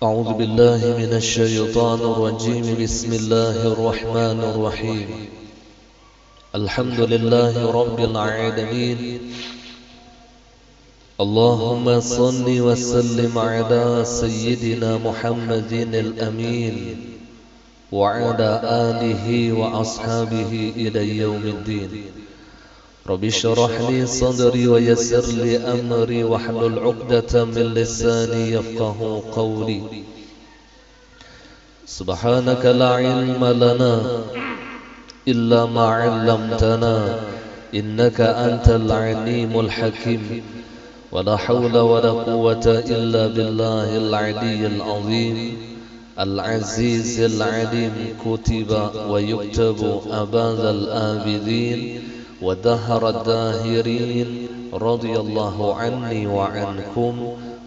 أعوذ بالله من الشيطان الرجيم. بسم الله الرحمن الرحيم. الحمد لله رب العالمين. اللهم صل وسلم على سيدنا محمد الأمين وعلى آله وأصحابه إلى يوم الدين. رب اشرح لي صدري ويسر لي أمري واحلل عقدة من لساني يفقه قولي. سبحانك لا علم لنا إلا ما علمتنا إنك أنت العليم الحكيم. ولا حول ولا قوة إلا بالله العلي العظيم العزيز العليم. كتب ويكتب أباد الآبدين ودهر الداهرين. رضي الله عني وعنكم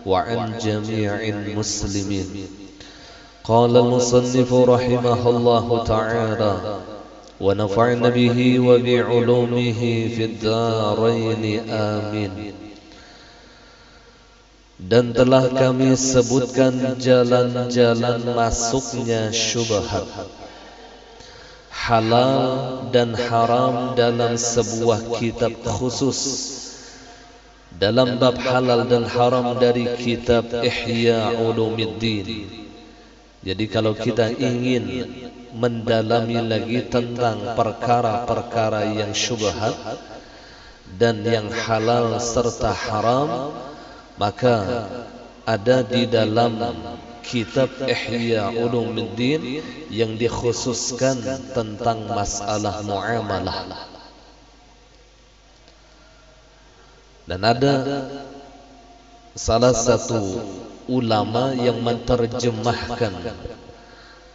وعن جميع المسلمين. قال المصنف رحمه الله تعالى ونفعنا به وبعلومه في الدارين آمين. Dan telah kami sebutkan jalan-jalan masuknya syubhat, halal dan haram dalam sebuah kitab khusus, dalam bab halal dan haram dari kitab Ihya Ulumuddin. Jadi kalau kita ingin mendalami lagi tentang perkara-perkara yang syubhat dan yang halal serta haram, maka ada di dalam kitab Ihya Ulumuddin yang dikhususkan tentang masalah muamalah. Dan ada salah satu ulama yang menerjemahkan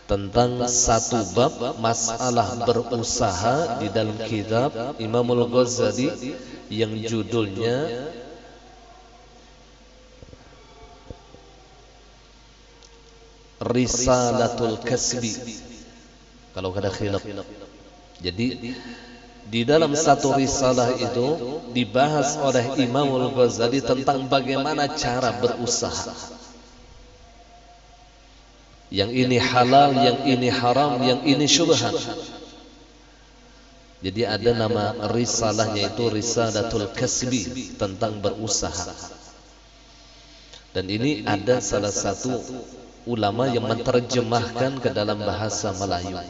tentang satu bab masalah berusaha di dalam kitab Imamul Ghazali yang judulnya Risalatul Kasbi. Kalau ada khilaf. Jadi di dalam satu risalah itu dibahas oleh Imamul Ghazali tentang bagaimana cara berusaha. Yang ini halal, yang ini haram, yang ini syubhat. Jadi ada nama risalahnya itu Risalatul Kasbi, tentang berusaha. Dan ini ada salah satu ulama yang menerjemahkan ke dalam bahasa Melayu.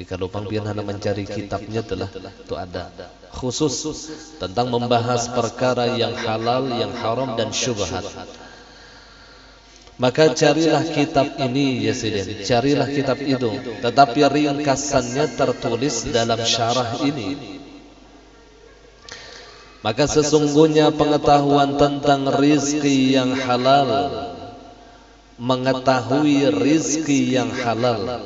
Kalau pangpian hanya mencari kitabnya telah itu ada khusus tentang membahas perkara yang halal, yang haram dan syubhat. Maka carilah kitab ini ya Sidin, carilah kitab itu. Tetapi ringkasannya tertulis dalam syarah ini. Maka sesungguhnya pengetahuan tentang rizki yang halal, mengetahui rizki yang halal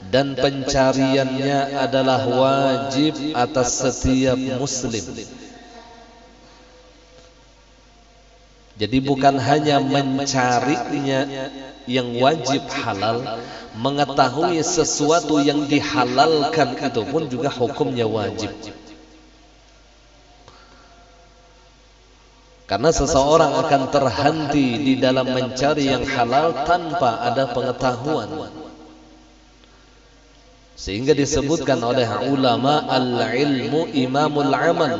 dan pencariannya adalah wajib atas setiap muslim. Jadi bukan hanya mencarinya yang wajib halal, mengetahui sesuatu yang dihalalkan itu pun juga hukumnya wajib. Karena seseorang akan terhenti di dalam mencari yang halal tanpa ada pengetahuan. Sehingga disebutkan oleh ulama, al-ilmu imamul amal.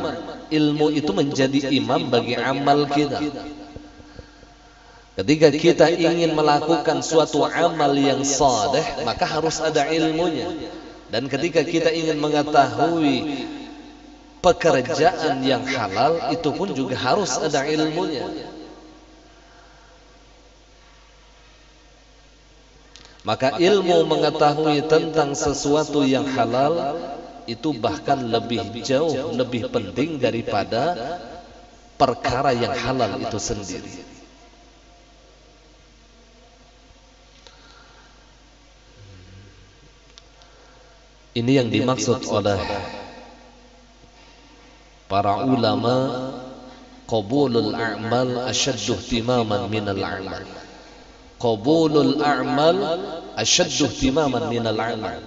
Ilmu itu menjadi imam bagi amal kita. Ketika kita ingin melakukan suatu amal yang saleh, maka harus ada ilmunya. Dan ketika kita ingin mengetahui pekerjaan yang halal, itu pun juga harus ada ilmunya. Maka ilmu mengetahui tentang sesuatu yang halal itu bahkan lebih jauh, lebih penting daripada perkara yang halal itu sendiri. Ini yang dimaksud oleh para ulama, qabulul a'mal asyaddu ihtimaman minal amal. Qabulul a'mal asyaddu ihtimaman minal amal.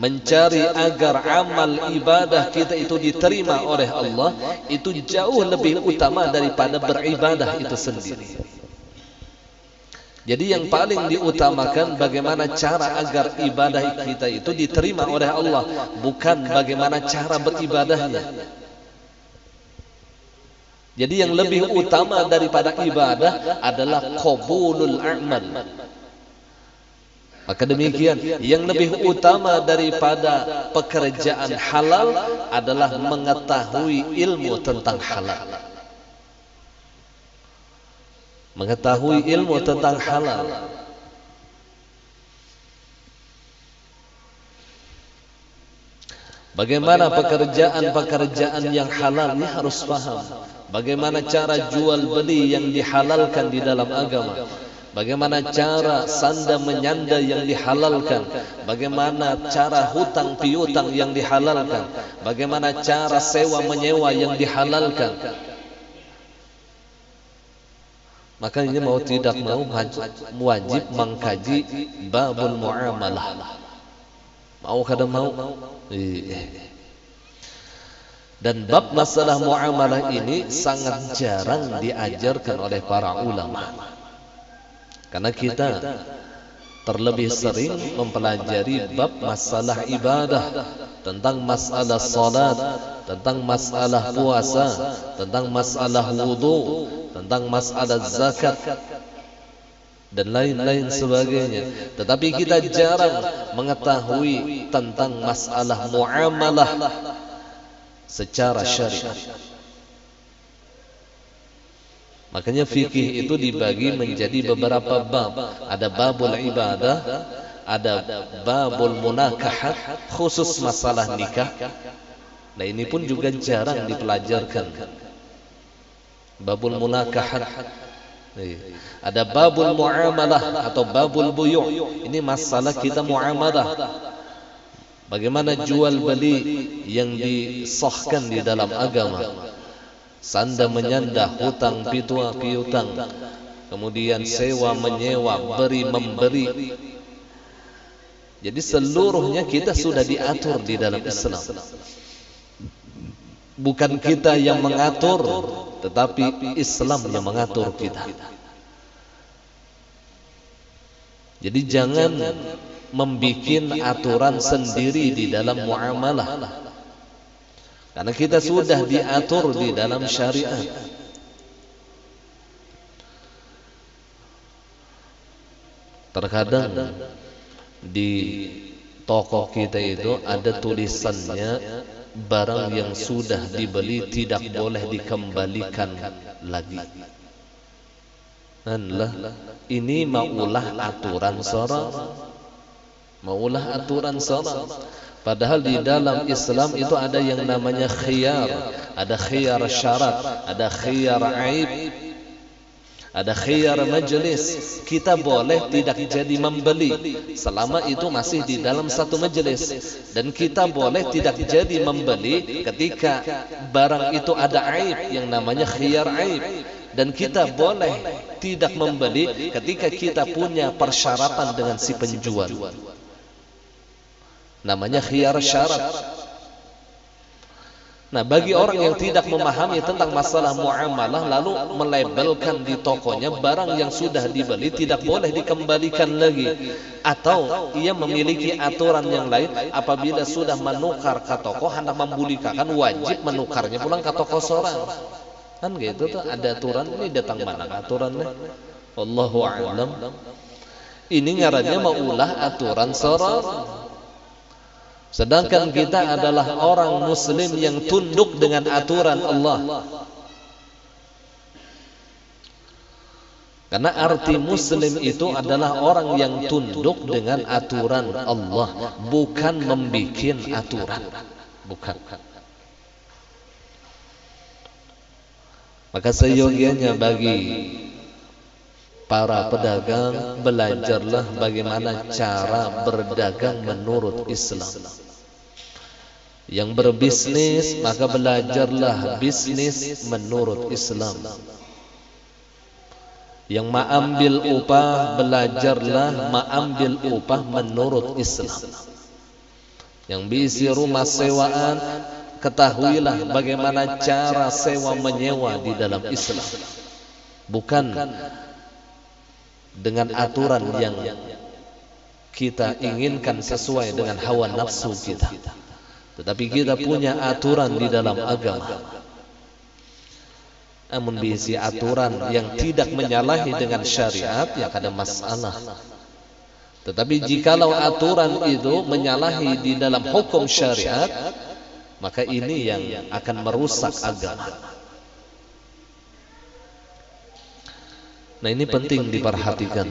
Mencari agar amal ibadah kita itu diterima oleh Allah itu jauh lebih utama daripada beribadah itu sendiri. Jadi yang paling diutamakan bagaimana cara agar ibadah kita itu diterima oleh Allah, bukan bagaimana cara beribadahnya. Jadi yang lebih utama daripada ibadah adalah qabulul a'mal. Maka demikian, yang lebih utama daripada pekerjaan halal adalah mengetahui ilmu tentang halal. Mengetahui ilmu tentang halal. Bagaimana pekerjaan-pekerjaan yang halal ini harus paham. Bagaimana cara jual beli yang dihalalkan di dalam agama. Bagaimana cara sanda menyanda yang dihalalkan. Bagaimana cara hutang piutang yang dihalalkan. Bagaimana cara sewa menyewa yang dihalalkan. Makanya mau tidak mau wajib mengkaji babul muamalah. Mau kada mau. Dan bab masalah muamalah ini sangat jarang diajarkan oleh para ulama. Karena kita terlebih sering mempelajari bab masalah ibadah, tentang masalah salat, tentang masalah puasa, tentang masalah wudu, tentang masalah zakat dan lain-lain sebagainya. Tetapi kita jarang mengetahui tentang masalah muamalah secara syariat. Makanya fikih itu dibagi menjadi beberapa bab. Ada babul ibadah, ada babul munakahat, khusus masalah nikah. Nah ini pun juga jarang dipelajarkan. Babul munakahat. Ada babul muamalah atau babul buyu'. Ini masalah kita muamalah. Bagaimana jual beli yang disahkan di dalam agama. Sanda menyanda, hutang piutang, kemudian sewa menyewa, beri memberi. Jadi seluruhnya kita sudah diatur di dalam Islam. Bukan kita yang mengatur, tetapi Islam yang mengatur kita. Jadi jangan membikin aturan sendiri di dalam muamalah. Karena kita sudah diatur di dalam syariat. Terkadang di toko kita itu ada tulisannya, barang yang sudah dibeli tidak boleh dikembalikan lagi. Anlah, ini maulah aturan sorang. Maulah aturan sorang. Padahal di dalam Islam itu ada yang namanya khiyar. Ada khiyar syarat, ada khiyar aib, ada khiyar majlis. Kita boleh tidak jadi membeli selama itu masih di dalam satu majlis. Dan kita boleh tidak jadi membeli ketika barang itu ada aib, yang namanya khiyar aib. Dan kita boleh tidak membeli ketika kita punya persyaratan dengan si penjual, namanya khiyar syarat. Nah, bagi orang yang tidak memahami tentang masalah muamalah lalu melabelkan di tokonya barang yang sudah dibeli tidak boleh dikembalikan lagi, atau ia memiliki aturan yang lain, apabila sudah menukar ke toko hendak membulikakan wajib menukarnya pulang ke toko sorang. Kan gitu tuh ada aturan. Ini datang mana aturannya? Wallahu a'lam. Ini ngarannya maulah aturan sorang. Sedangkan kita adalah orang muslim yang tunduk dengan aturan Allah. Karena arti muslim itu adalah orang yang tunduk dengan aturan Allah, bukan membikin aturan. Bukan. Maka seyogianya bagi para pedagang, belajarlah bagaimana cara berdagang menurut Islam. Yang berbisnis, maka belajarlah bisnis menurut Islam. Yang mengambil upah, belajarlah mengambil upah menurut Islam. Yang berisi rumah sewaan, ketahuilah bagaimana cara sewa menyewa di dalam Islam. Bukan dengan aturan yang kita inginkan sesuai dengan hawa nafsu kita. Tetapi kita punya aturan di dalam agama. Namun bisi aturan yang tidak menyalahi dengan syariat, ya ada masalah. Tetapi jikalau aturan itu menyalahi di dalam hukum syariat, maka ini yang akan merusak agama. Nah, ini penting diperhatikan.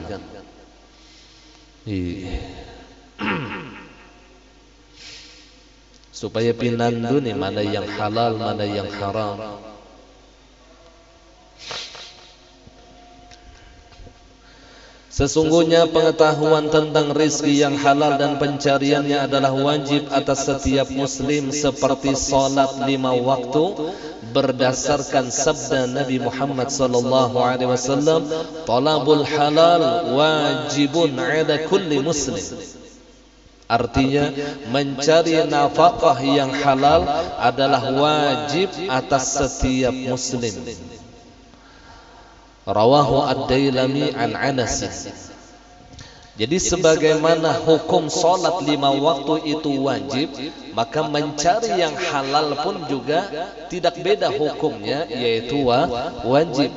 Supaya pinandu nih mana yang halal, mana yang haram. Sesungguhnya pengetahuan tentang rizki yang halal dan pencariannya adalah wajib atas setiap muslim seperti salat 5 waktu berdasarkan sabda Nabi Muhammad sallallahu alaihi wasallam, talabul halal wajibun ala kulli muslim. Artinya mencari nafkah yang halal adalah wajib atas setiap muslim. Rawahu ad-Dailami an Anas. Jadi sebagaimana hukum salat 5 waktu itu wajib, maka mencari yang halal pun juga tidak beda hukumnya, yaitu wajib.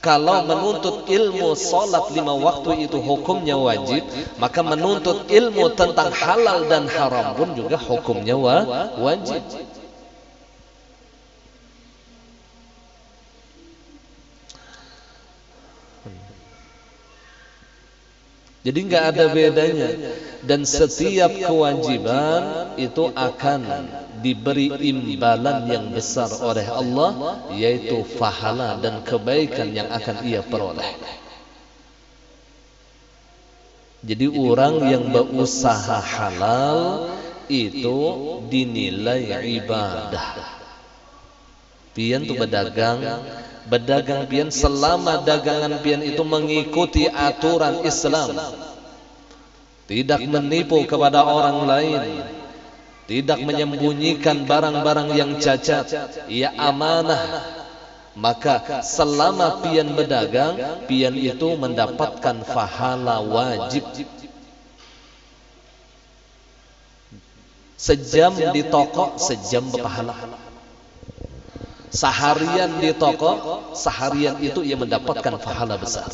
Kalau menuntut ilmu salat 5 waktu itu hukumnya wajib, maka menuntut ilmu tentang halal dan haram pun juga hukumnya wajib. Jadi nggak ada bedanya, dan setiap kewajiban itu akan diberi imbalan yang besar oleh Allah, yaitu pahala dan kebaikan yang akan ia peroleh. Jadi orang yang berusaha halal itu dinilai ibadah. Pian tuh berdagang pian selama dagangan pian itu mengikuti aturan Islam, tidak menipu kepada orang lain, tidak menyembunyikan barang-barang yang cacat, ia amanah, maka selama pian berdagang, pian itu mendapatkan pahala wajib. Sejam di toko, sejam berpahala. Seharian di toko, seharian itu ia mendapatkan pahala besar.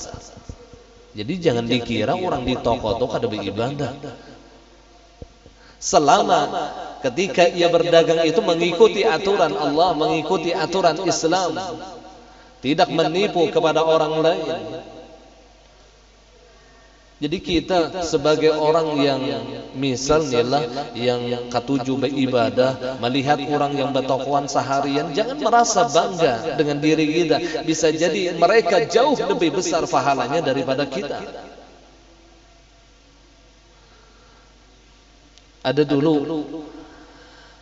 Jadi jangan dikira orang di toko itu kada beribadah. Selama ketika ia berdagang itu mengikuti aturan Allah, mengikuti aturan Islam, tidak menipu kepada orang lain. Jadi kita sebagai orang yang misalnya lah yang ketujuh beribadah, melihat orang yang bertokohan seharian, jangan merasa bangga dengan diri kita. Bisa jadi mereka jauh lebih besar pahalanya daripada kita. Ada dulu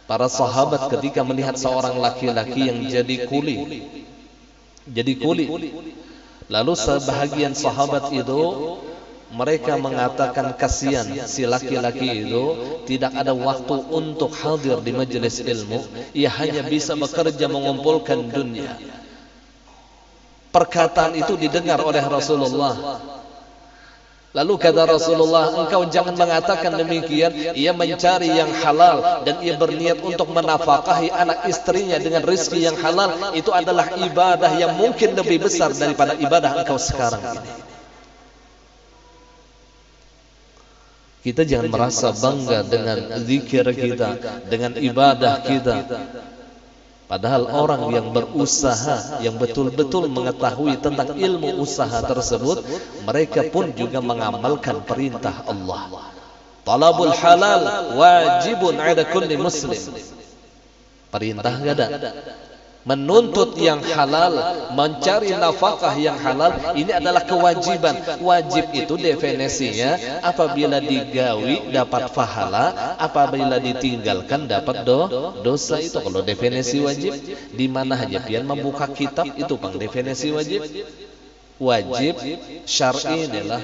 para sahabat ketika melihat seorang laki-laki yang jadi kuli. Lalu sebahagian sahabat itu mereka mengatakan kasihan si laki-laki itu tidak ada waktu untuk hadir di majelis ilmu, ia hanya bisa bekerja mengumpulkan dunia. Perkataan itu didengar oleh Rasulullah. Lalu kata Rasulullah, engkau jangan mengatakan demikian, ia mencari yang halal dan ia berniat untuk menafkahi anak istrinya dengan rezeki yang halal, itu adalah ibadah yang mungkin lebih besar daripada ibadah engkau sekarang ini. Kita jangan merasa bangga dengan zikir kita, dengan ibadah kita. Padahal orang yang berusaha, yang betul-betul mengetahui tentang ilmu usaha tersebut, mereka pun juga mengamalkan perintah Allah. Talabul halal wajibun ala kulli muslim. Perintah ada. Menuntut yang halal, mencari nafkah yang halal, ini adalah kewajiban. Wajib itu definisinya apabila digawi dapat pahala, apabila ditinggalkan dapat dosa. Itu kalau definisi wajib. Di mana aja pian membuka kitab itu pang definisi wajib. Wajib syar'i inilah.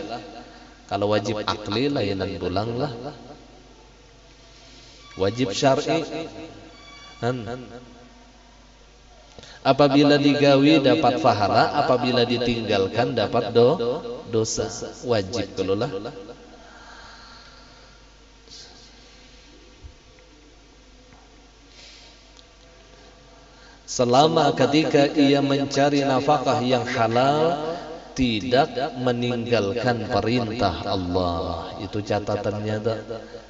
Kalau wajib akli layanan pulang lah. Wajib syar'i Apabila digawi dapat pahala, apabila ditinggalkan dapat dosa. Wajib kelulah. Selama ketika ia mencari nafkah yang halal, tidak meninggalkan perintah Allah. Itu catatannya.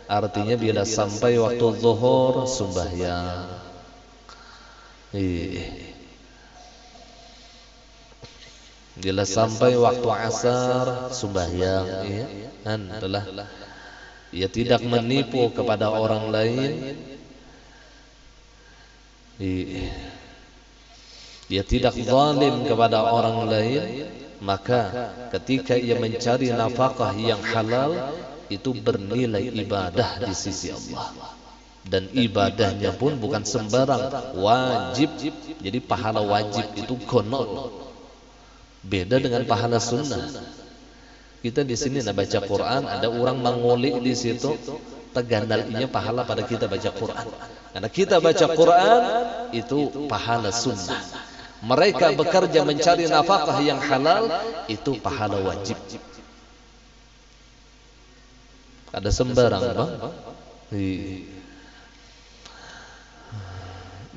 Artinya bila sampai waktu zuhur sembahyang. Bila sampai waktu asar sembahyang, adalah ia tidak menipu kepada orang lain. Ia tidak zalim kepada orang lain, maka ketika ia mencari nafkah yang halal itu bernilai ibadah di sisi Allah. Dan ibadahnya pun bukan sembarang, wajib. Jadi pahala wajib itu gonol. Beda dengan pahala sunnah. Kita di sini nak baca Quran, ada orang mengulik di situ, tegandalinya pahala pada kita baca Quran. Karena kita baca Quran itu pahala sunnah. Mereka bekerja mencari nafkah yang halal itu pahala wajib. Ada sembarang, Bang.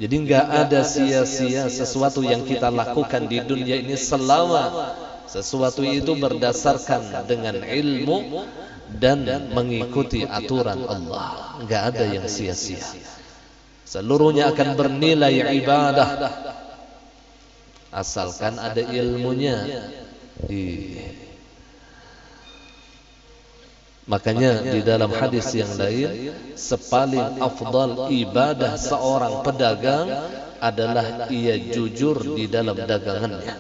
Jadi enggak ada sia-sia sesuatu yang kita lakukan di dunia ini selama sesuatu itu berdasarkan dengan ilmu dan mengikuti aturan Allah. Enggak ada yang sia-sia. Seluruhnya akan bernilai ibadah asalkan ada ilmunya. Makanya di dalam hadis yang lain, sepaling afdal ibadah seorang pedagang adalah ia jujur di dalam dagangannya.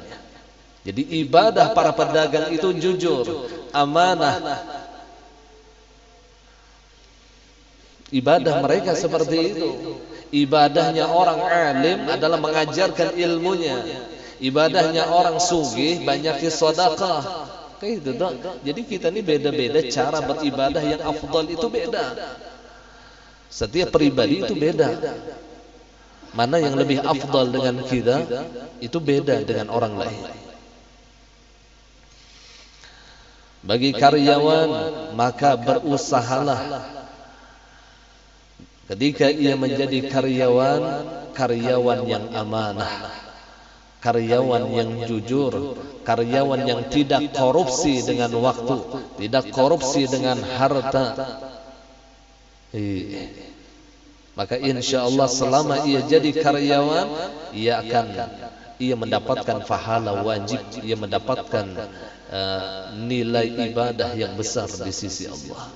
Jadi ibadah para pedagang itu jujur, amanah. Ibadah mereka seperti itu. Ibadahnya orang alim adalah mengajarkan ilmunya. Ibadahnya orang sugih banyak sedekah. Kayak itu dong. Jadi kita ini beda-beda cara beribadah yang afdal itu beda. Setiap pribadi itu beda. Mana yang lebih afdal dengan kita itu beda dengan orang lain. Bagi karyawan maka berusahalah ketika ia menjadi karyawan yang amanah, karyawan yang jujur, karyawan yang tidak korupsi dengan waktu, tidak korupsi dengan harta. Maka insya Allah selama ia jadi karyawan, ia mendapatkan pahala wajib, ia mendapatkan nilai ibadah yang besar di sisi Allah.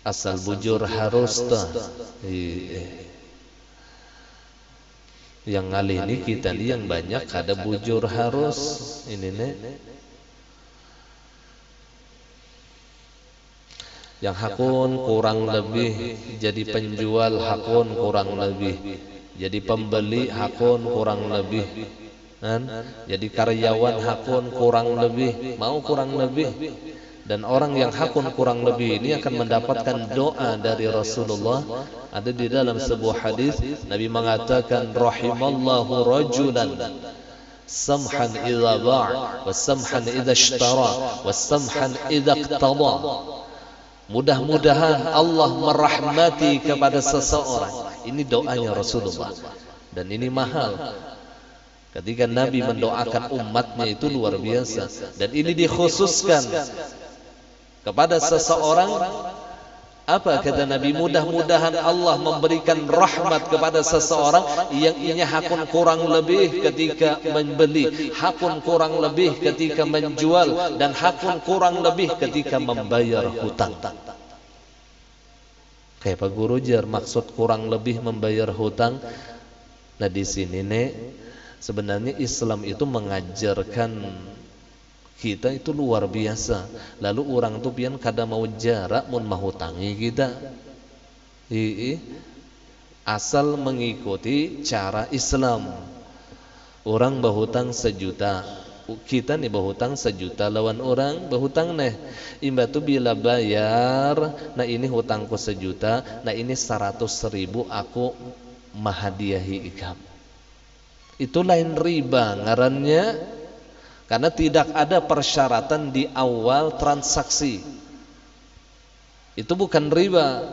Asal bujur harus yang kali ini kita ni yang banyak ada bujur harus ini nih. Yang hakun kurang lebih jadi penjual, hakun kurang lebih jadi pembeli, hakun kurang lebih kan? Jadi karyawan hakun kurang lebih, mau kurang lebih. Dan orang yang hakun kurang lebih ini akan mendapatkan doa dari Rasulullah. Ada di dalam sebuah hadis Nabi mengatakan rahimallahu rajulan samhan idza ba' wa samhan idza ishtara wa samhan idza iqtada. Mudah-mudahan Allah merahmati kepada seseorang. Ini doanya Rasulullah. Dan ini mahal. Ketika Nabi mendoakan umatnya itu luar biasa. Dan ini dikhususkan kepada seseorang. Apa kata Nabi? Mudah-mudahan Allah memberikan rahmat kepada seseorang yang ianya hakun kurang lebih ketika membeli, hakun kurang lebih ketika menjual, dan hakun kurang lebih ketika membayar hutang. Kayak Pak Guru jar maksud kurang lebih membayar hutang. Nah di sini nih sebenarnya Islam itu mengajarkan kita itu luar biasa. Lalu orang tuh pian kada mau jarak mun mahutangi kita. Asal mengikuti cara Islam. Orang berhutang 1 juta. Kita nih berhutang 1 juta lawan orang berhutang nih. Imba tuh bila bayar, nah ini hutangku 1 juta, nah ini 100.000 aku mahadiahi ikam. Itu lain riba ngarannya, karena tidak ada persyaratan di awal transaksi. Itu bukan riba.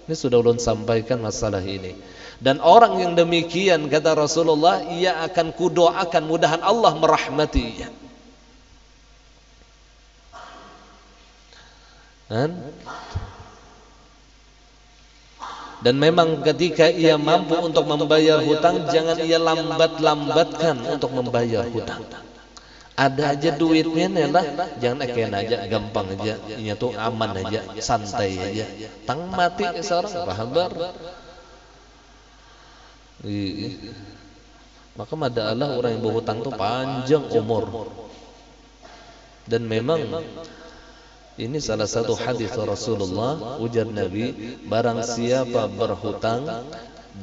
Ini sudah ulun sampaikan masalah ini. Dan orang yang demikian, kata Rasulullah, ia akan kudoakan mudahan Allah merahmatinya. Dan memang ketika ia mampu untuk membayar hutang, jangan ia lambat-lambatkan untuk membayar hutang. Ada aja duitnya lah, jangan eken aja, gampang aja, ini tuh aman aja, santai aja. Tang mati seorang kabar. Maka madalah orang yang berhutang tuh panjang umur. Dan memang ini salah satu hadis Rasulullah, ujar Nabi, barang siapa berhutang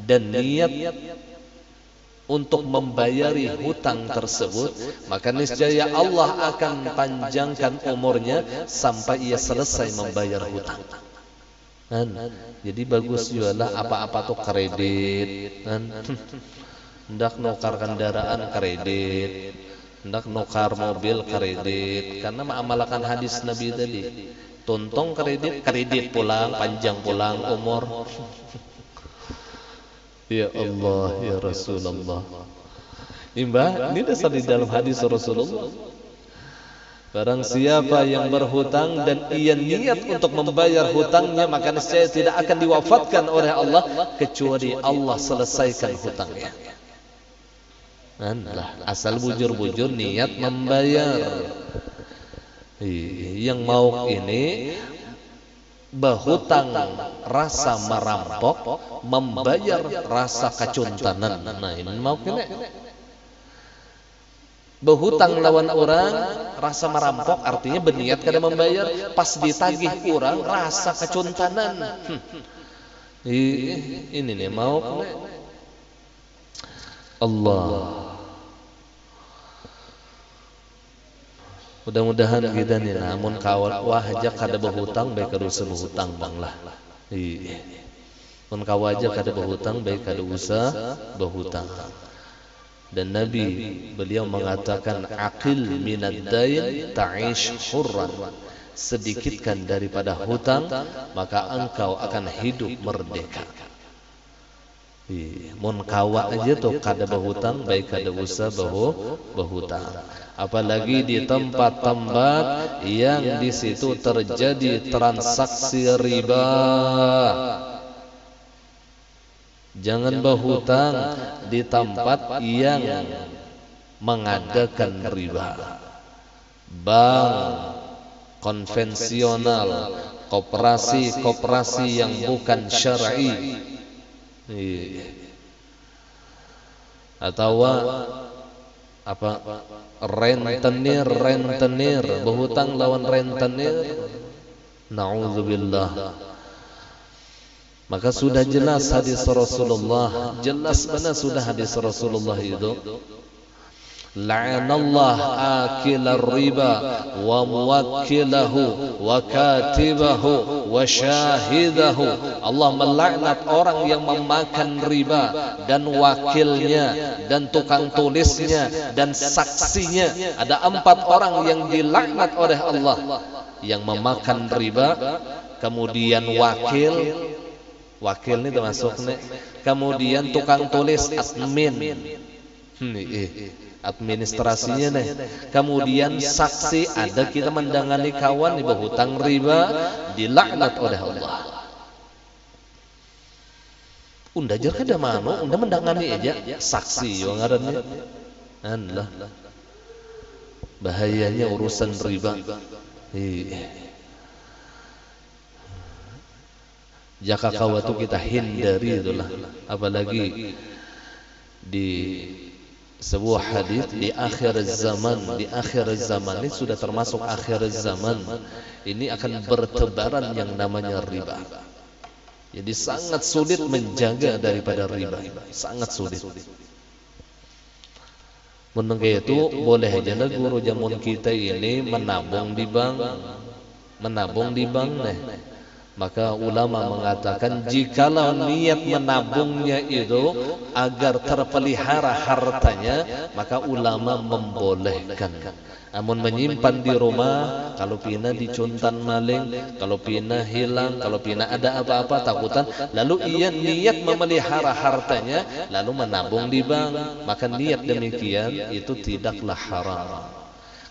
dan niat untuk membayari hutang tersebut, maka niscaya Allah akan panjangkan umurnya sampai ia selesai membayar hutang. Jadi bagus jualah apa-apa tuh kredit, hendak nukar kendaraan kredit, hendak nukar mobil kredit, karena mengamalkan hadis Nabi tadi, tuntong kredit pulang, panjang pulang umur. Ya Allah, ya Rasulullah. Imbah, ini dasar di dalam hadis Rasulullah. Barang siapa yang berhutang dan ia niat untuk membayar hutangnya, maka niscaya tidak akan diwafatkan oleh Allah kecuali Allah selesaikan hutangnya. Asal bujur-bujur niat membayar. Yang mau ini berhutang rasa merampok, membayar rasa kacuntanan. Nah ini mau kena berhutang lawan orang rasa merampok, artinya berniat kada membayar, pas ditagih orang rasa kacuntanan. Ini nih mau kena. Allah, mudah-mudahan kita nih, namun kawal wajah kada berhutang baik kada usah berhutang bang lah. Mun kawajah kada berhutang baik kada usah berhutang. Dan Nabi beliau mengatakan, aqil minad dain ta'ish hurran, sedikitkan daripada hutang maka engkau akan hidup merdeka. Mun kawa aja tuh kada berhutang baik kada usah berhutang. Apalagi di tempat-tempat yang di situ terjadi transaksi riba. Jangan berhutang di tempat yang mengadakan riba. Bank konvensional, koperasi-koperasi yang bukan syar'i, atau apa rentenir berhutang lawan rentenir, naudzubillah. Maka sudah jelas hadis Rasulullah, jelas benar sudah hadis Rasulullah itu, la'anallah akilar riba wa muwakkilahu wa katibahu wa syahidahu. Allah melaknat orang yang memakan riba dan wakilnya dan tukang tulisnya dan saksinya. Ada 4 orang yang dilaknat oleh Allah, yang memakan riba, kemudian wakil ini termasuk nih, kemudian tukang tulis admin, administrasinya nih, kemudian saksi, ada kita mendangani kawan di berhutang riba, dilaknat oleh Allah. Unda jar kada mano, unda mendangani aja saksi yang ngarannya. Allah, bahayanya urusan riba. Jaka kawatu kita hindari itulah. Apalagi di sebuah hadis di akhir zaman, ini sudah termasuk akhir zaman, ini akan bertebaran yang namanya riba. Jadi sangat sulit menjaga daripada riba, sangat sulit. Menurut itu boleh aja lah guru jamun kita ini menabung di bank nih. Maka ulama mengatakan jikalau niat menabungnya itu agar terpelihara hartanya, maka ulama membolehkan. Namun menyimpan di rumah, kalau pina dicuntan maling, kalau pina hilang, kalau pina ada apa-apa takutan, lalu ia niat memelihara hartanya, lalu menabung di bank, maka niat demikian itu tidaklah haram.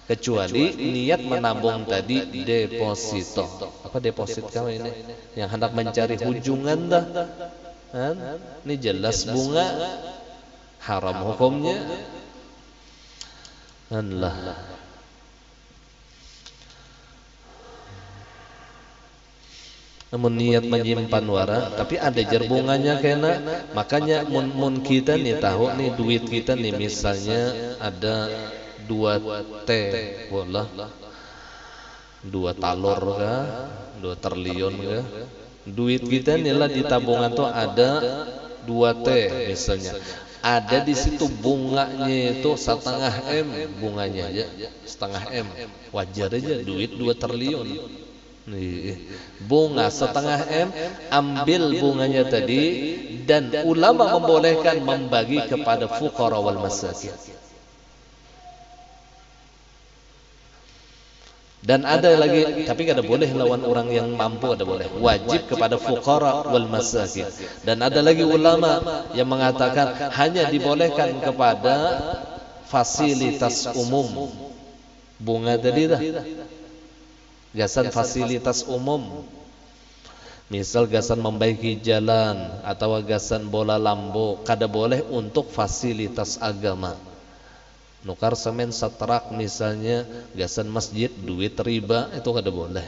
Kecuali niat menabung tadi deposito. Apa deposit kamu ini? Yang hendak mencari hujungan dah. Ini jelas bunga, haram hukumnya. Allah. Namun niat menyimpan wara, tapi ada jerbungannya kena. Makanya mun kita nih tahu nih duit kita nih misalnya ada 2 T, bola 2 talor kah, 2 triliun kah. Duit kita nih lah di tabungan tuh ada 2 T misalnya. Ada di situ bunganya itu 1/2 M, bunganya aja 1/2 M. Wajar aja duit 2 triliun. Bunga 1/2 M, ambil bunganya tadi, dan ulama membolehkan membagi kepada fuqara wal masakin. Dan ada lagi, tapi kada boleh lawan orang yang mampu, ada boleh. Wajib kepada fuqara wal masakin. Dan ada lagi ulama yang mengatakan hanya dibolehkan kepada fasilitas umum. Bunga tadi dah. Gasan fasilitas umum, misal gasan membaiki jalan atau gasan bola lambo, kada boleh untuk fasilitas agama. Nukar semen setrak misalnya, gasan masjid duit riba, itu kada boleh.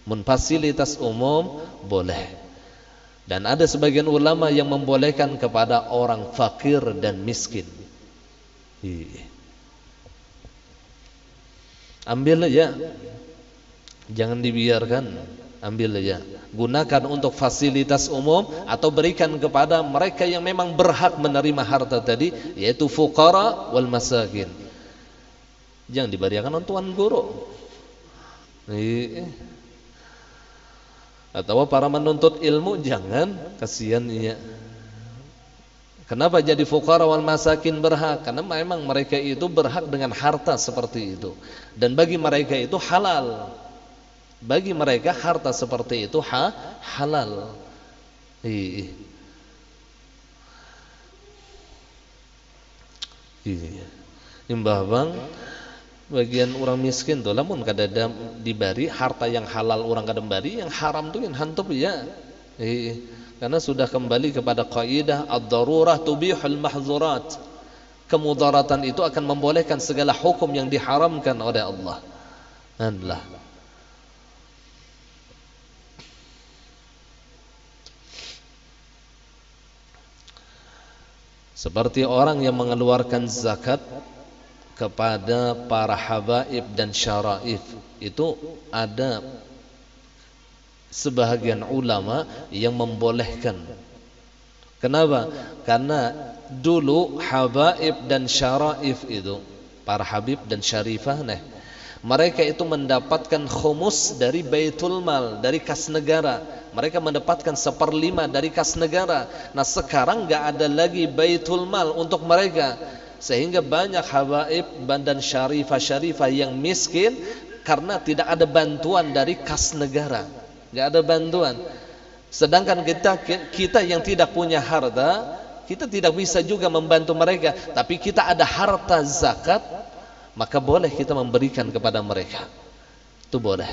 Mun fasilitas umum boleh. Dan ada sebagian ulama yang membolehkan kepada orang fakir dan miskin. Ambil aja, jangan dibiarkan, ambil aja. Gunakan untuk fasilitas umum atau berikan kepada mereka yang memang berhak menerima harta tadi, yaitu fuqara wal masakin. Jangan diberikan untuk tuan guru atau para menuntut ilmu, jangan, kasihan ya. Kenapa jadi fuqara wal masakin berhak? Karena memang mereka itu berhak dengan harta seperti itu. Dan bagi mereka itu halal. Bagi mereka harta seperti itu halal. Imbah bang, bagian orang miskin tuh, lamun kada dibari harta yang halal orang kada bari, yang haram tuh yang hantup ya. Karena sudah kembali kepada kaidah ad-darurah tubihul mahzurat. Kemudaratan itu akan membolehkan segala hukum yang diharamkan oleh Allah. Allah. Seperti orang yang mengeluarkan zakat kepada para habaib dan syaraif, itu ada sebahagian ulama yang membolehkan. Kenapa? Karena dulu habaib dan syaraif itu, para habib dan syarifah, mereka itu mendapatkan khumus dari baitul mal, dari kas negara. Mereka mendapatkan 1/5 dari kas negara. Nah sekarang gak ada lagi baitul mal untuk mereka, sehingga banyak habaib dan syarifah yang miskin karena tidak ada bantuan dari kas negara. Gak ada bantuan. Sedangkan kita yang tidak punya harta, kita tidak bisa juga membantu mereka. Tapi kita ada harta zakat, maka boleh kita memberikan kepada mereka. Itu boleh.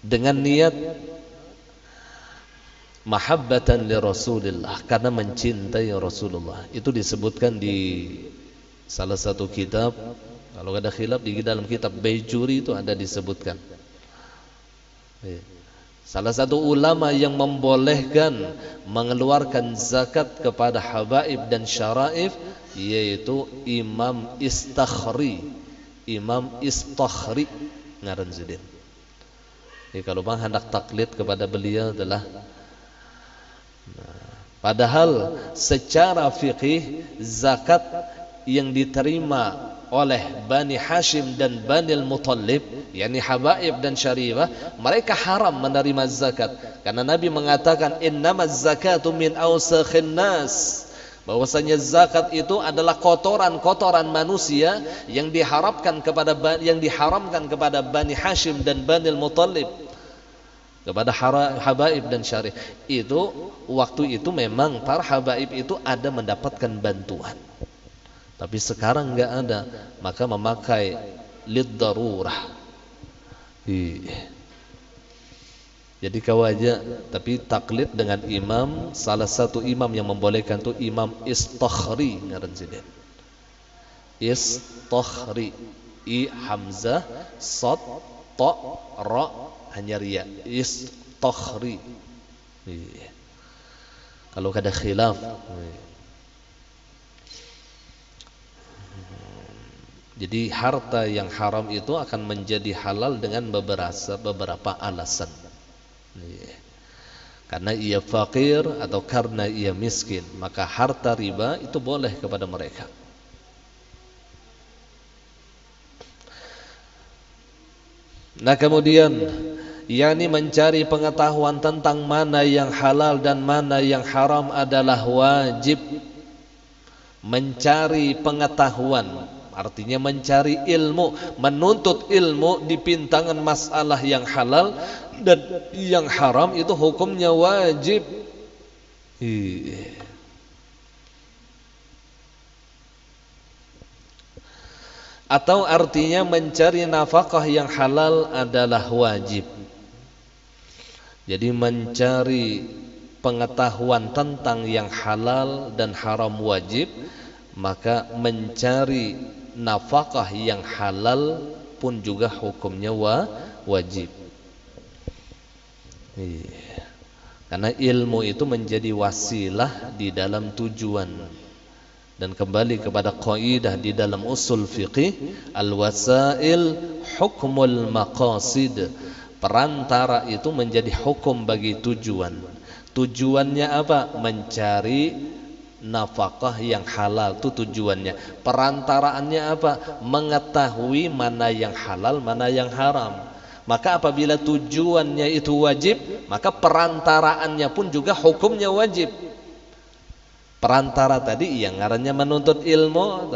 Dengan niat mahabbatan li Rasulillah, karena mencintai Rasulullah. Itu disebutkan di salah satu kitab, kalau ada khilaf di dalam kitab Baijuri itu ada disebutkan. Salah satu ulama yang membolehkan mengeluarkan zakat kepada habaib dan syaraif yaitu Imam Istakhri. Imam Istakhri ngaran Zidin. Kalau bang hendak taklid kepada beliau adalah, padahal secara fikih zakat yang diterima oleh Bani Hashim dan Bani Al-Muttalib, yakni Habaib dan Syarifah, mereka haram menerima zakat. Karena Nabi mengatakan innamaz zakatu min awsakhin nas, bahwasanya zakat itu adalah kotoran-kotoran manusia yang diharamkan kepada Bani Hashim dan Bani Al-Muttalib, kepada Habaib dan Syarif. Itu waktu itu memang para Habaib itu ada mendapatkan bantuan. Tapi sekarang enggak ada, maka memakai lid darurah. Jadi kau aja, tapi taklid dengan imam, salah satu imam yang membolehkan itu Imam Istakhri ngaran sini. Istakhri, I hamzah sad ta ra hanya ria. Istakhri. Kalau ada khilaf. Jadi harta yang haram itu akan menjadi halal dengan beberapa alasan. Karena ia fakir atau karena ia miskin, maka harta riba itu boleh kepada mereka. Nah kemudian, yakni mencari pengetahuan tentang mana yang halal dan mana yang haram adalah wajib. Mencari pengetahuan artinya mencari ilmu, menuntut ilmu di pintangan masalah yang halal dan yang haram itu hukumnya wajib. Atau artinya mencari nafkah yang halal adalah wajib. Jadi mencari pengetahuan tentang yang halal dan haram wajib, maka mencari nafkah yang halal pun juga hukumnya wajib. Karena ilmu itu menjadi wasilah di dalam tujuan. Dan kembali kepada kaidah di dalam usul fiqih, al-wasail hukmul maqasid. Perantara itu menjadi hukum bagi tujuan. Tujuannya apa? Mencari nafkah yang halal, itu tujuannya. Perantaraannya apa? Mengetahui mana yang halal, mana yang haram. Maka apabila tujuannya itu wajib, maka perantaraannya pun juga hukumnya wajib. Perantara tadi yang ngarannya menuntut ilmu.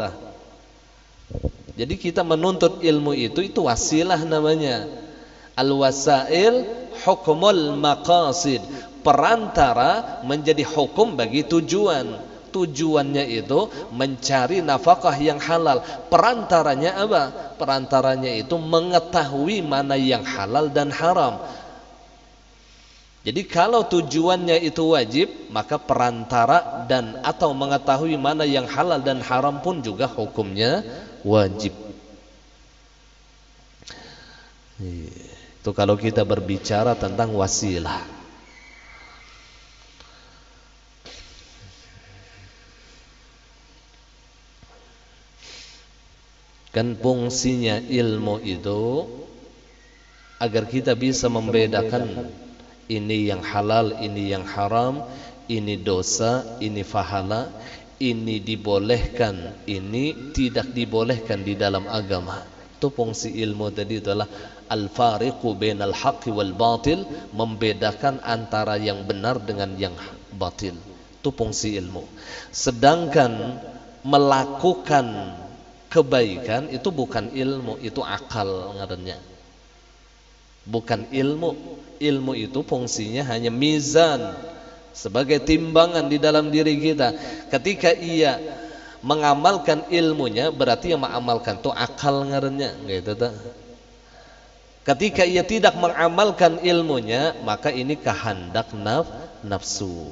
Jadi kita menuntut ilmu itu wasilah namanya. Al-wasail hukmul maqasid. Perantara menjadi hukum bagi tujuan. Tujuannya itu mencari nafkah yang halal. Perantaranya apa? Perantaranya itu mengetahui mana yang halal dan haram. Jadi kalau tujuannya itu wajib, maka perantara dan atau mengetahui mana yang halal dan haram pun juga hukumnya wajib. Itu kalau kita berbicara tentang wasilah. Kan fungsinya ilmu itu agar kita bisa membedakan ini yang halal, ini yang haram, ini dosa, ini pahala, ini dibolehkan, ini tidak dibolehkan di dalam agama. Itu fungsi ilmu tadi adalah al-fariqu bainal haqqi wal batil, membedakan antara yang benar dengan yang batil. Itu fungsi ilmu. Sedangkan melakukan kebaikan itu bukan ilmu, itu akal ngarannya. Bukan ilmu. Ilmu itu fungsinya hanya mizan, sebagai timbangan di dalam diri kita. Ketika ia mengamalkan ilmunya, berarti yang mengamalkan itu akal ngarannya, gitu tak? Ketika ia tidak mengamalkan ilmunya, maka ini kehendak nafsu.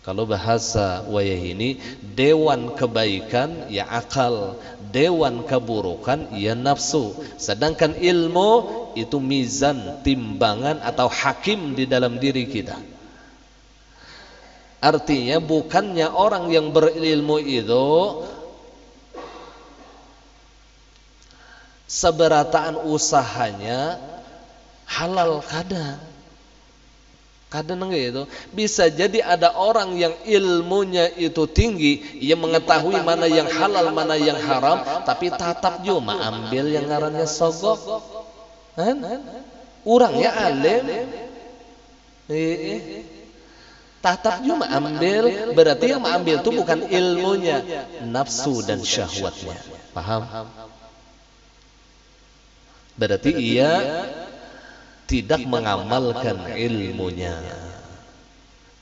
Kalau bahasa wayah ini, dewan kebaikan ya akal, dewan keburukan ya nafsu. Sedangkan ilmu itu mizan, timbangan atau hakim di dalam diri kita. Artinya bukannya orang yang berilmu itu seberataan usahanya halal kada. Kadang gitu. Bisa jadi ada orang yang ilmunya itu tinggi, ia mengetahui mana yang halal, mana yang haram, tapi tatap cuma ambil yang ngarannya sogok. Kan? Orangnya alim. Tatap cuma ambil, berarti yang mengambil itu bukan ilmunya, nafsu dan syahwatnya. Paham? Berarti ia tidak mengamalkan ilmunya.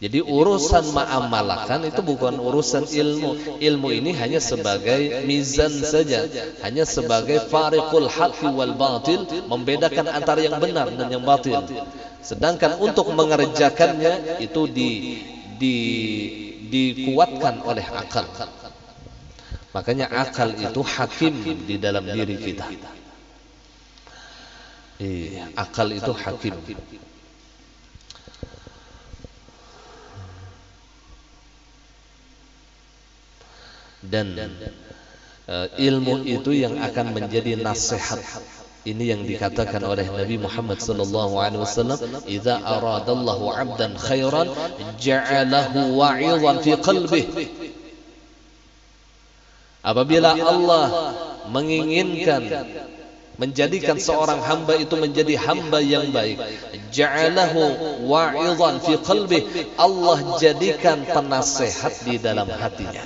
Jadi urusan mengamalkan itu bukan urusan ilmu. Ilmu ini hanya sebagai mizan saja, hanya sebagai fariqul haqqi wal batil, membedakan antara yang benar dan yang batil. Sedangkan untuk mengerjakannya itu dikuatkan oleh akal. Makanya akal itu hakim di dalam diri kita. Akal itu hakim. Dan ilmu itu yang akan menjadi nasihat. Ini yang dikatakan oleh Nabi Muhammad sallallahu alaihi wasallam, "Idza aradallahu 'abdan khairan ja'alahu wa'idhan fi qalbihi." Apabila Allah menginginkan menjadikan seorang hamba itu menjadi hamba yang baik, ja'alahu wa'idhan fi qalbihi, Allah jadikan penasehat di dalam hatinya.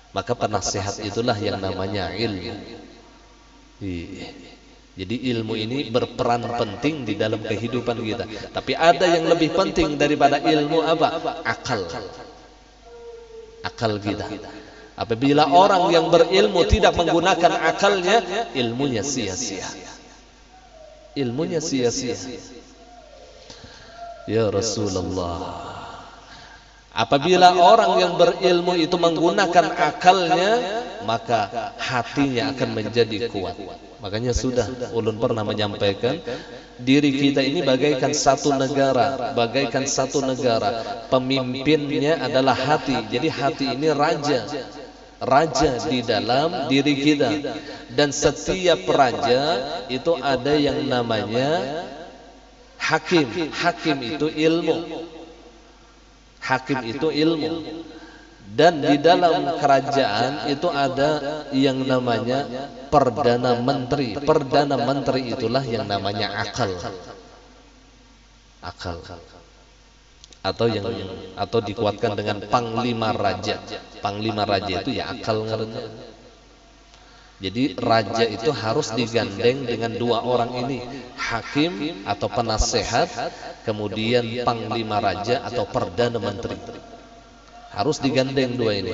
Maka penasehat itulah yang namanya ilmu. Jadi ilmu ini berperan penting di dalam kehidupan kita. Tapi ada yang lebih penting daripada ilmu apa? Akal. Akal kita. Apabila orang yang berilmu tidak menggunakan akalnya, ilmunya sia-sia. Ilmunya sia-sia. Ya Rasulullah, apabila orang yang berilmu itu menggunakan akalnya, maka hatinya akan menjadi kuat. Makanya sudah ulun pernah menyampaikan, diri kita ini bagaikan satu negara, bagaikan satu negara. Pemimpinnya adalah hati. Jadi hati ini raja. Raja di dalam diri kita. Dan setiap raja itu ada yang namanya hakim. Hakim itu ilmu. Hakim itu ilmu. Dan di dalam kerajaan itu ada yang namanya perdana menteri. Perdana menteri itulah yang namanya akal. Akal. Atau dikuatkan dengan panglima raja. Panglima raja itu ya akal ngarannya. Jadi raja itu harus digandeng dengan dua orang ini, hakim atau penasehat, kemudian panglima raja atau perdana menteri. Harus digandeng dua ini.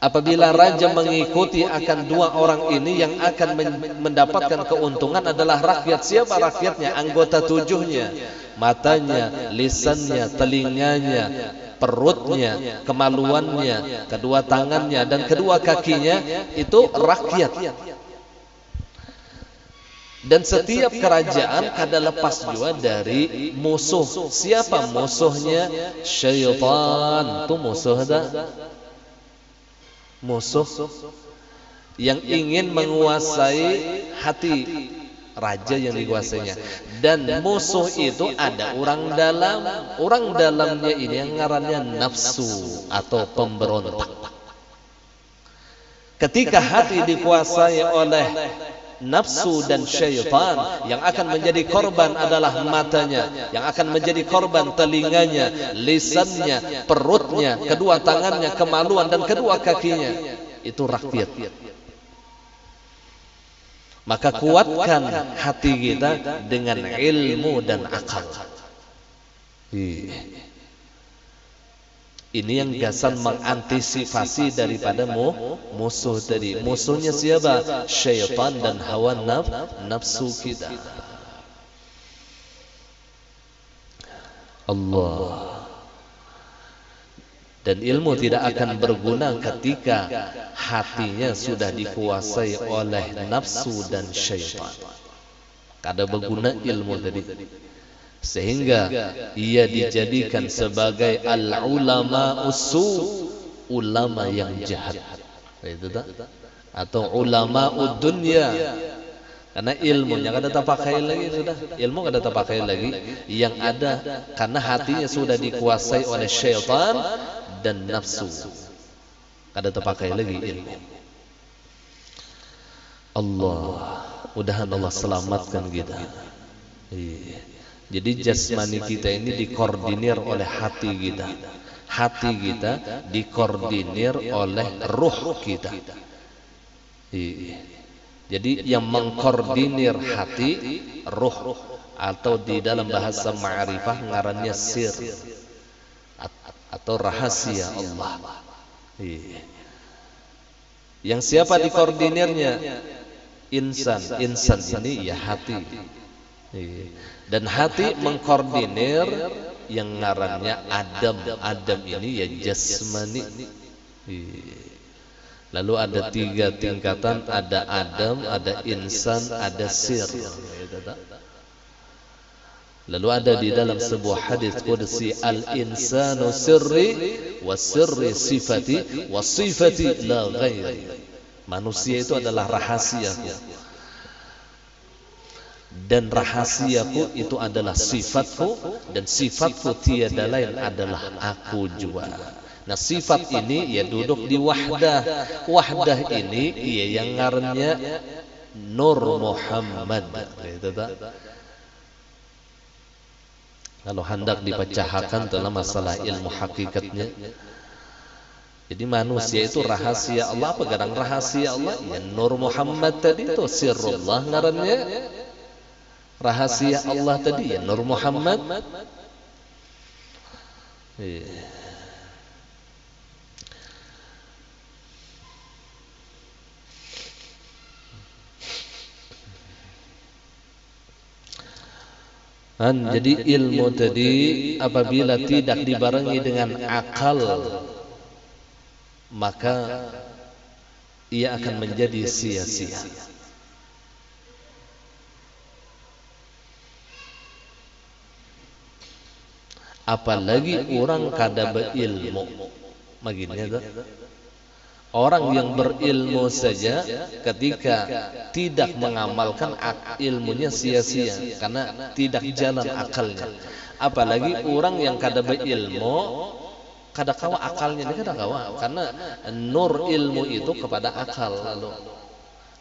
Apabila raja mengikuti akan dua orang ini, yang akan mendapatkan keuntungan adalah rakyat. Siapa rakyatnya? Anggota tujuhnya. Matanya, lisannya, telinganya, perutnya, kemaluannya, kedua tangannya, dan kedua kakinya. Itu rakyat. Dan setiap kerajaan kada lepas juga dari musuh. Siapa musuhnya? Syaitan. Itu musuh dah. Musuh yang ingin menguasai hati raja yang dikuasainya. Dan musuh itu ada orang dalam. Orang dalamnya ini yang ngarannya nafsu atau pemberontak. Ketika hati dikuasai oleh nafsu dan syaitan, yang akan menjadi korban adalah matanya, yang akan menjadi korban telinganya, lisannya, perutnya, kedua tangannya, kemaluan, dan kedua kakinya. Itu rakyat. Maka kuatkan hati kita dengan ilmu dan akal. Ini yang gasan mengantisipasi daripada musuh tadi. Musuhnya siapa? Syaitan dan hawa nafsu kita. Allah. Dan ilmu tidak akan berguna ketika hatinya sudah dikuasai oleh nafsu dan syaitan. Kada berguna ilmu tadi. Sehingga ia dijadikan sebagai al-ulama usu, ulama yang jahat. Itu tak? Atau ulama dunya, Karena ilmunya kada terpakai lagi sudah. Ilmu kada terpakai lagi. Yang ada karena hatinya sudah dikuasai oleh syaitan dan nafsu. Kada terpakai lagi ilmu. Allah, mudahan Allah selamatkan kita. Jadi jasmani kita ini dikoordinir oleh hati kita. Hati kita dikoordinir oleh ruh kita. Jadi yang mengkoordinir hati, ruh, atau di dalam bahasa ma'rifah ngarannya sir atau rahasia Allah. Yang siapa dikoordinirnya? Insan ini ya hati. Dan hati mengkoordinir yang ngarannya Adam. Adam ini ya jasmani. Lalu ada 3 tingkatan, ada Adam, ada insan, ada sir. Lalu ada di dalam sebuah hadis qudsi, al-insanu sirri wa sirri sifati wa sifati la ghairi. Manusia itu adalah rahasiaku, dan rahasiaku itu adalah sifatku, dan sifatku tiada lain adalah aku jua. Nah, sifat ini ya duduk di wahdah. Wahdah ini ya yang ngarannya Nur Muhammad. Gitu tak? Kalau hendak dipecahkan dalam masalah ilmu hakikatnya, jadi manusia itu rahasia Allah. Apa garang rahasia Allah? Ya Nur Muhammad tadi itu sirrullah ngarannya. Rahasia Allah tadi ya Nur Muhammad. Jadi ilmu tadi apabila tidak dibarengi dengan akal, maka ia akan menjadi sia-sia. Apalagi orang kada berilmu. Maginya tak? Orang yang berilmu saja ketika tidak mengamalkan ilmunya sia-sia karena tidak jalan akalnya. Apalagi orang yang kada berilmu, kada kawa akalnya, dia kada kawa karena nur ilmu itu kepada akal. Lalu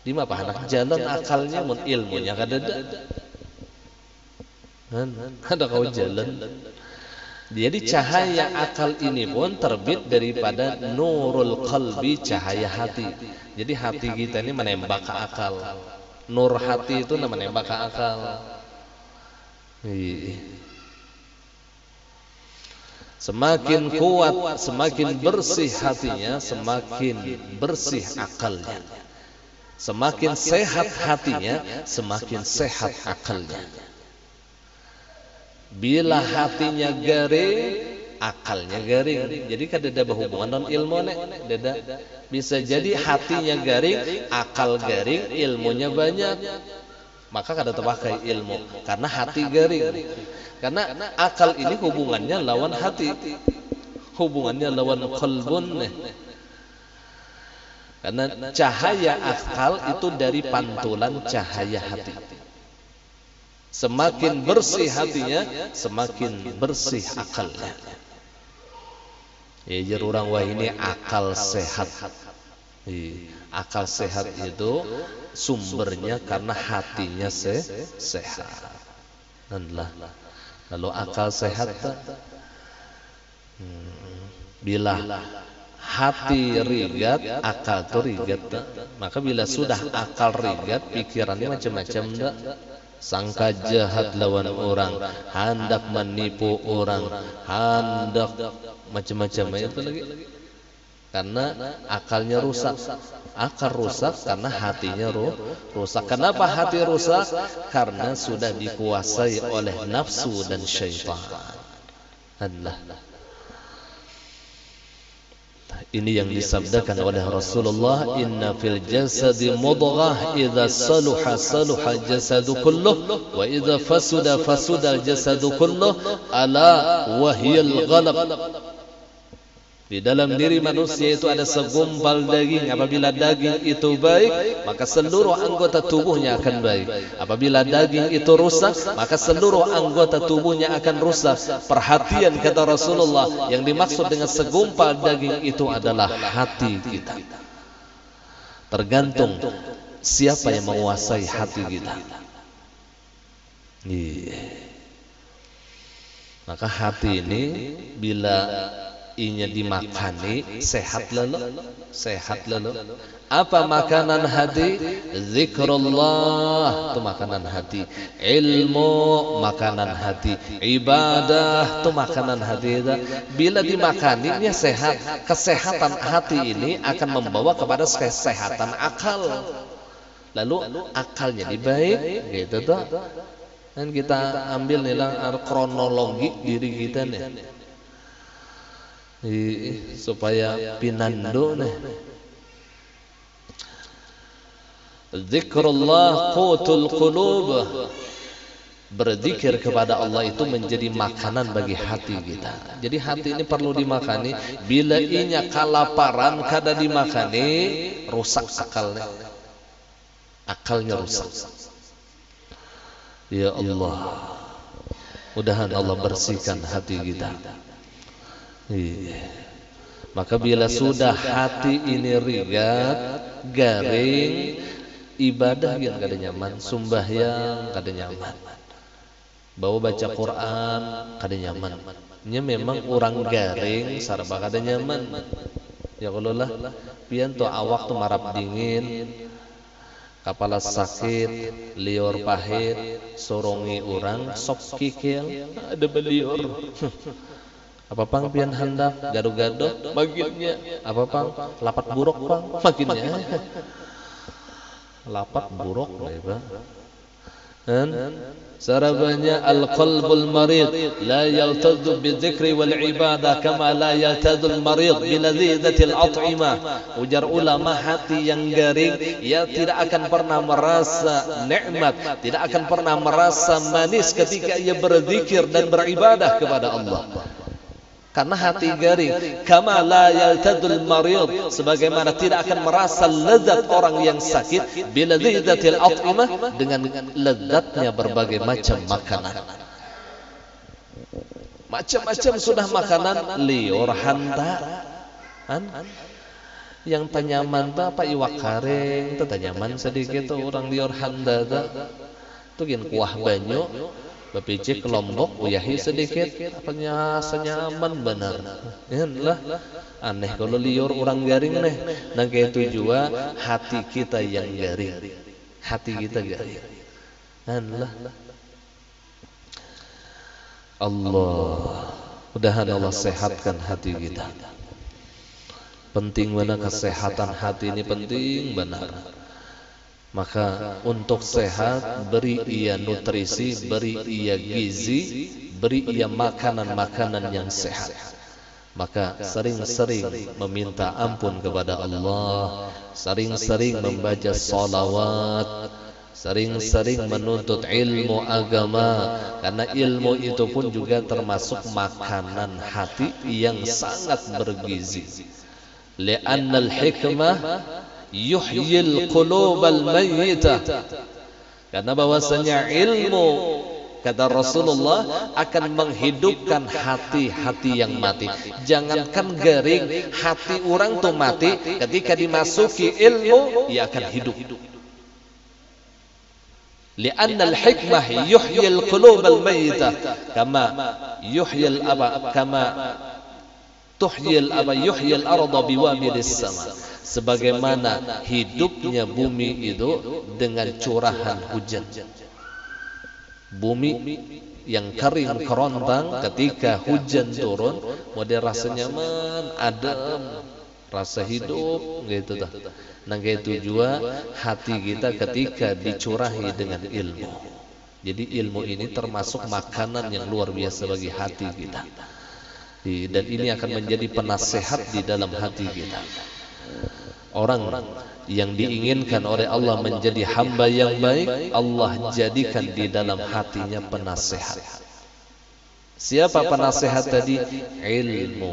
di mana hendak jalan akalnya mun ilmunya kada ada. Kada kawa jalan. Jadi cahaya akal ini pun terbit daripada nurul qalbi, cahaya hati. Jadi hati kita ini menembak ke akal. Nur hati itu menembak ke akal. Semakin kuat, semakin bersih hatinya, semakin bersih akalnya. Semakin sehat hatinya, semakin sehat akalnya. Bila hatinya garing, akalnya garing. Jadi kan ada hubungan non ilmu nek. Bisa jadi hatinya garing, akal garing, ilmunya banyak. Maka kada terpakai ilmu karena hati garing. Karena akal ini hubungannya lawan hati. Hubungannya lawan qalbun. Karena cahaya akal itu dari pantulan cahaya hati. Semakin bersih hatinya, semakin bersih akalnya. Ya, jadi orang wah ini akal sehat. Akal sehat itu sumbernya karena hatinya sehat. Lalu akal sehat bila hati rigat, akal itu rigat. Maka bila sudah akal rigat, pikirannya macam-macam dah. Sangka jahat lawan orang, hendak menipu orang, hendak macam-macam itu lagi. Karena akalnya rusak. Akal rusak karena hatinya rusak. Kenapa hati rusak? Karena sudah dikuasai oleh nafsu dan syaitan. Allah. Ini yang disabdakan oleh Rasulullah, inna fil jasadi mudghah idza saluha saluha jasadu kulluh wa idza fasuda fasuda jasadu kulluh ala wa hiyal qalb. Di dalam diri manusia itu ada segumpal daging. Apabila daging itu baik, maka seluruh anggota tubuhnya akan baik. Apabila daging itu rusak, maka seluruh anggota tubuhnya akan rusak. Perhatian kata Rasulullah, yang dimaksud dengan segumpal daging itu adalah hati kita. Tergantung siapa yang menguasai hati kita. Maka hati ini bila inya dimakani sehat lalu. Apa makanan hati? Zikrullah, itu makanan hati. Ilmu, makanan hati. Ibadah, itu makanan hati. Bila dimakani dia sehat. Kesehatan hati ini akan membawa kepada kesehatan akal. Lalu akalnya dibaik, gitu tuh. Dan kita ambil nilai kronologi diri kita nih. Supaya pinando nih. Zikrullah qutul qulub. Berzikir kepada Allah itu menjadi makanan bagi hati kita. Jadi hati ini perlu dimakani. Bila inya kelaparan kada dimakani, rusak akalnya. Akalnya rusak. Ya Allah, mudahan Allah bersihkan hati kita. Maka bila sudah hati ini rigat, garing, ibadah yang kada nyaman, sembahyang kada nyaman, baca Quran kada nyaman. Nya memang orang garing sarba kada nyaman. Ya kalau lah, pian to awak tu marap dingin, kepala sakit, liur pahit, sorongi orang, sok kikil, ada beliur. Apa pang pian hendak gado-gado maginnya, apa pang lapat buruk pang maginnya, lapat buruk lah. Dan sarabanya al-qalbul marid la yaltadhu bidzikri wal ibadah kama la yaltadhu al-marid biladzati al-at'imah. Ujar ulama, hati yang garing ia tidak akan pernah merasa nikmat, tidak akan pernah merasa manis ketika ia berzikir dan beribadah kepada Allah. Karena hati garing, kama la yaltadul marid, sebagaimana tidak akan merasa lezat orang yang sakit, bila dzidzatil at'imah, dengan lezatnya berbagai macam makanan. Macam-macam sudah makanan liur hanta. Yang tanyaman apa iwak karing, itu tanyaman sedikit tuh orang liur hanta tuh gin kuah banyu. Bapicik Lombok uyahi sedikit, apanya senyaman benar. Lah aneh kalau liur orang garing nih. Nah kayak itu juga hati kita yang garing, hati kita garing. Lah Allah, mudahan Allah sehatkan hati kita. Penting benar kesehatan hati ini, penting benar. Maka untuk sehat, beri ia nutrisi, beri ia gizi, beri ia makanan-makanan yang sehat. Maka sering-sering meminta ampun kepada Allah, sering-sering membaca salawat, sering-sering menuntut ilmu agama. Karena ilmu itu pun juga termasuk makanan hati yang sangat bergizi. Li'annal hikmah yuhyil qulubal mayyitah. Karena bahwasanya ilmu, kata Rasulullah, akan menghidupkan hati-hati yang mati. Jangankan garing, hati orang tuh mati, ketika dimasuki ilmu ia akan hidup. Li'annal hikmah yuhyil qulubal mayyitah kama yuhyil yuhyil arda biwabidis sama. Sebagaimana hidupnya bumi itu dengan curahan hujan. Bumi yang kering kerontang ketika hujan turun, model rasa nyaman, adem, rasa hidup gitu dah. Nah gitu juga hati kita ketika dicurahi dengan ilmu. Jadi ilmu ini termasuk makanan yang luar biasa bagi hati kita. Dan ini akan menjadi penasehat di dalam hati kita. Orang yang diinginkan oleh Allah menjadi hamba yang baik, Allah jadikan di dalam hatinya penasehat. Siapa penasehat tadi? Ilmu.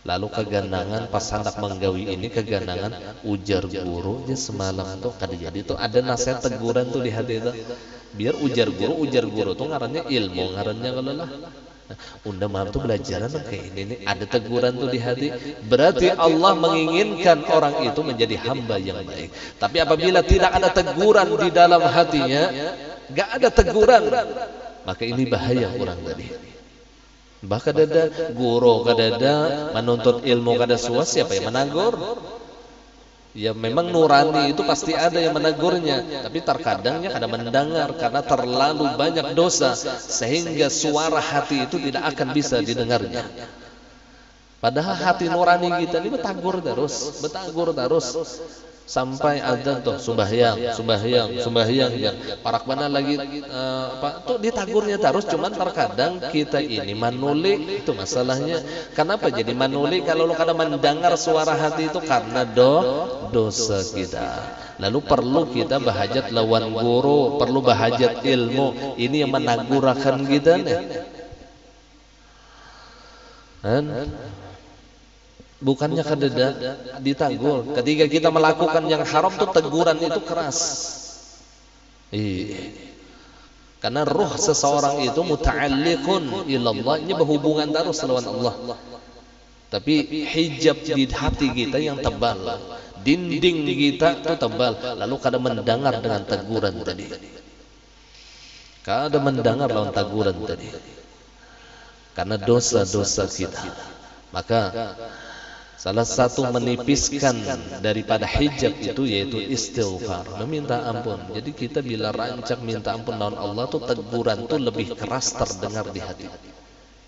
Lalu kegandangan pas hendak menggawi ini kegandangan ujar guru aja semalam tuh kada jadi tuh ada nasihat teguran tuh di hati itu. Biar ujar guru tuh ngarannya ilmu, ngarannya kalau lah. Unda maaf tuh belajaran kayak ini nih, ada teguran tuh di hati. Berarti Allah menginginkan orang itu menjadi hamba yang baik. Tapi apabila tidak ada teguran di dalam hatinya, gak ada teguran, maka ini bahaya orang tadi. Bahkan ada guru, kadada menuntut ilmu, kada suas, siapa yang menegur? Ya memang nurani itu pasti ada yang menegurnya, tapi terkadangnya kada mendengar karena terlalu banyak dosa sehingga suara hati itu tidak akan bisa didengarnya. Padahal hati nurani kita ini bertagur terus sampai adzan tuh sembahyang yang parak mana lagi tuh ditagurnya terus. Cuman terkadang kita ini manuli, itu masalahnya. Kenapa jadi manuli? Kalau lo kada mendengar suara hati itu karena dosa kita. Lalu perlu kita bahajat lawan guru, perlu bahajat ilmu. Ini yang menagurakan kita nih. Bukannya kadeda ditagur. Ketika kita melakukan yang haram tuh teguran itu keras. Karena ruh seseorang itu muta'alliqun ilallah, ini berhubungan terus lawan Allah. Tapi hijab di hati kita yang tebal, dinding kita itu tebal, lalu kada mendengar dengan teguran tadi. Kada mendengar lawan teguran tadi. Karena dosa-dosa kita. Maka salah satu menipiskan daripada hijab itu yaitu istighfar, meminta ampun. Jadi kita bila rancak minta ampun lawan Allah tuh teguran tuh lebih keras terdengar di hati.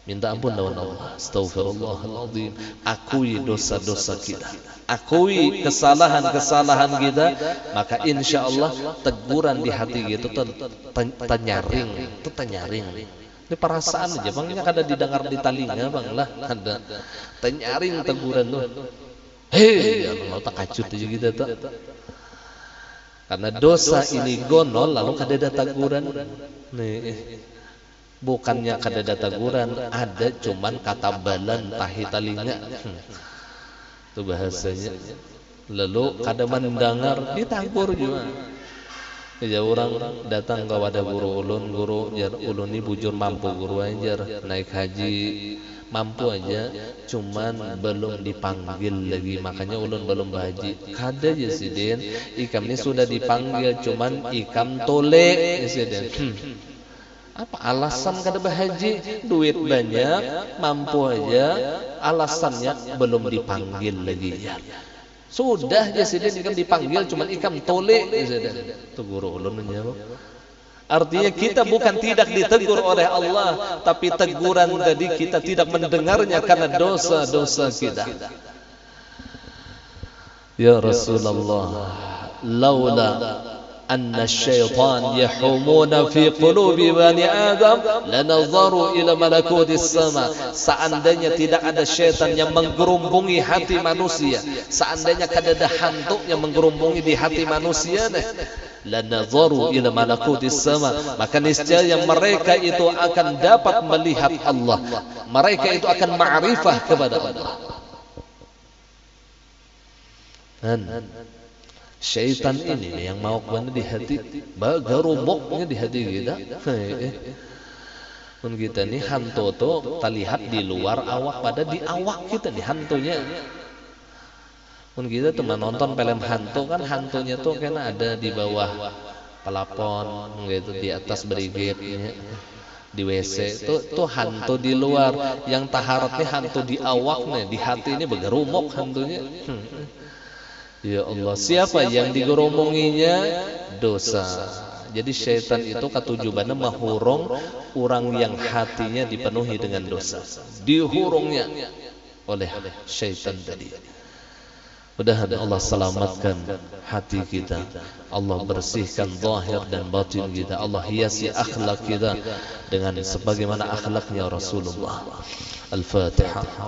Minta ampun lawan Allah, astaghfirullahaladzim, akui dosa-dosa kita, akui kesalahan-kesalahan kita, maka insya Allah teguran di hati gitu tenyaring. Ini perasaan aja bang, ini kada didengar di telinga bang lah, ada tenyaring teguran tuh. Hei, Allah tak kacut aja kita tuh. Karena dosa ini gonol, lalu kada ada teguran. Nih, bukannya kada ada teguran, ada cuman kata balan tahi telinga. Itu bahasanya. Lalu kada mendengar, ditagur juga. Ya orang datang ke wadah guru jar ulun ini bujur mampu guru ajar naik haji mampu aja, cuman belum dipanggil lagi, makanya ulun belum berhaji. Kada ya sidin, ikam ini sudah dipanggil, cuman ikam tolek ya sidin. Apa alasan kada berhaji? Duit banyak, mampu aja, alasannya belum dipanggil lagi ya. Sudah ya sidin ikam dipanggil, cuman ikam tolek ya sidin. Itu guru ulun menjawab. Artinya kita bukan tidak ditegur oleh Allah, tapi teguran tadi kita tidak mendengarnya karena dosa-dosa kita. Ya Rasulullah, laula anna syaitan yahumuna fi qulubi bani Adam lanadharu ila malakutis sama. Seandainya tidak ada syaitan yang menggerumbungi hati manusia, seandainya kada ada hantu yang menggerumbungi di hati manusia, lanadharu ila malakutis sama, maka niscaya mereka itu akan dapat melihat Allah, mereka itu akan ma'rifah kepada Allah. Syaitan ini yang mau kemana di hati, bagaruboknya di hati kita. Pun kita ni hantu tu terlihat di luar awak, pada di awak kita nih hantunya. Pun kita tuh menonton film hantu kan, hantunya tuh kena ada di bawah pelapon gitu, di atas berigit di WC tuh hantu di luar, yang taharatnya hantu di awak nih, di hati ini bergerumuk hantunya. Ya Allah, siapa yang digeromonginya? Dosa. Jadi syaitan itu ketujuannya menghurung orang yang hatinya dipenuhi dengan dosa, dihurungnya oleh syaitan tadi. Mudah-mudahan Allah selamatkan hati kita, Allah bersihkan zahir dan batin kita, Allah hiasi akhlak kita dengan sebagaimana akhlaknya Rasulullah. Al-Fatihah.